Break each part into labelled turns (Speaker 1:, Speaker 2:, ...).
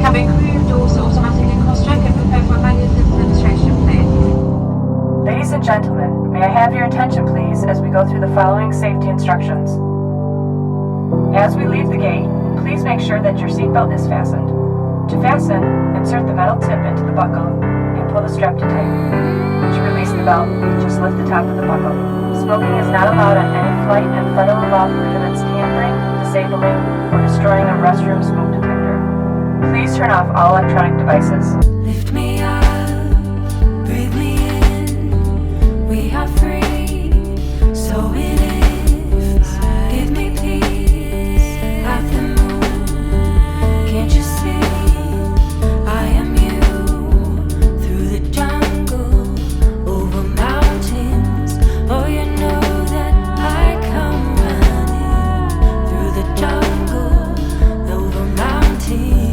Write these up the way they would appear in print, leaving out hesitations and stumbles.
Speaker 1: Cabin crew, doors automatically cross-check and prepare for manual demonstration, please.
Speaker 2: Ladies and gentlemen, may I have your attention please as we go through the following safety instructions. As we leave the gate, please make sure that your seatbelt is fastened. To fasten, insert the metal tip into the buckle and pull the strap to tight. To release the belt, just lift the top of the buckle. Smoking is not allowed on any flight and federal law prohibits tampering, disabling, or destroying a restroom smoke detector. Please turn off all electronic devices.
Speaker 3: Lift me up, breathe me in, we are free, so it is, give me peace, at the moon, can't you see, I am you, through the jungle, over mountains, oh you know that I come running, through the jungle, over mountains.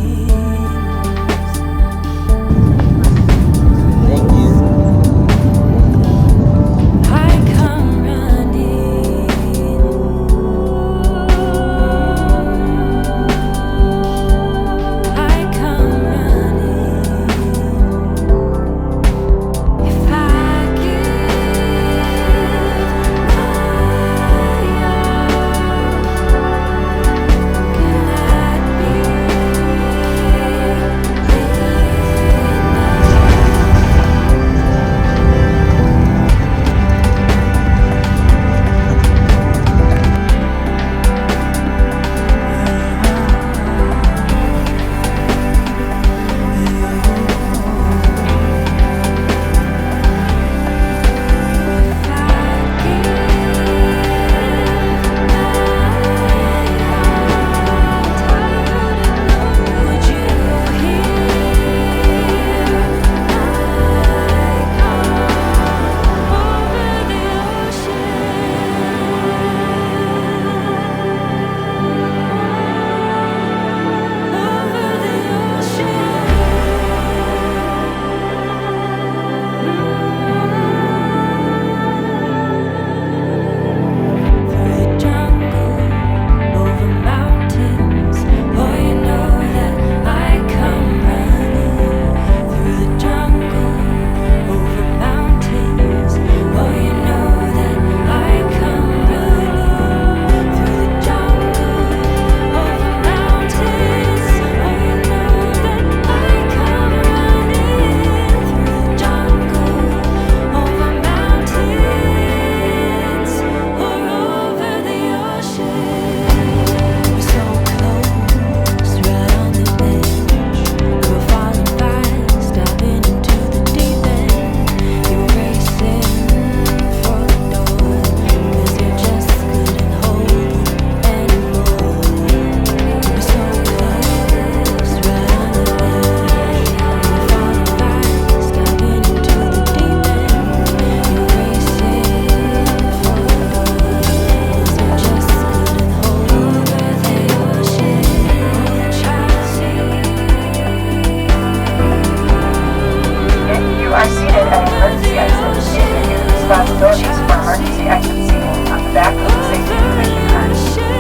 Speaker 2: responsibilities for emergency exit seating on the back of the safety condition card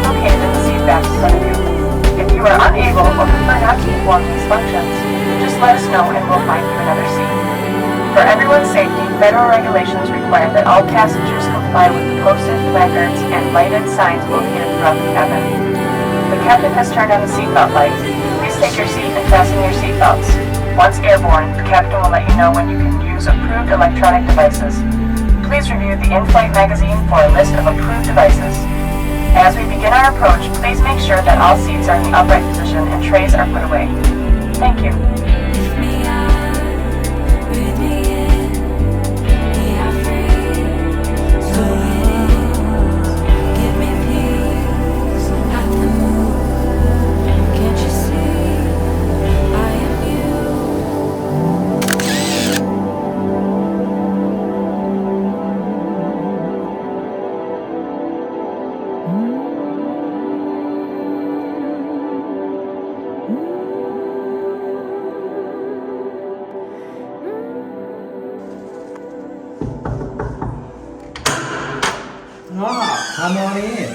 Speaker 2: located in the seat back in front of you. If you are unable or prefer not to perform these functions, just let us know and we'll find you another seat. For everyone's safety, federal regulations require that all passengers comply with the posted placards and lighted signs located throughout the cabin. The captain has turned on the seatbelt light. Please take your seat and fasten your seatbelts. Once airborne, the captain will let you know when you can use approved electronic devices. Please review the in-flight magazine for a list of approved devices. As we begin our approach, please make sure that all seats are in the upright position and trays are put away. Thank you.
Speaker 3: Lift me up, breathe me in. We are free, so it is. Give me peace at the moon. Can't you see? I am you.
Speaker 4: Come on in.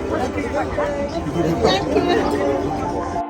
Speaker 5: Thank you.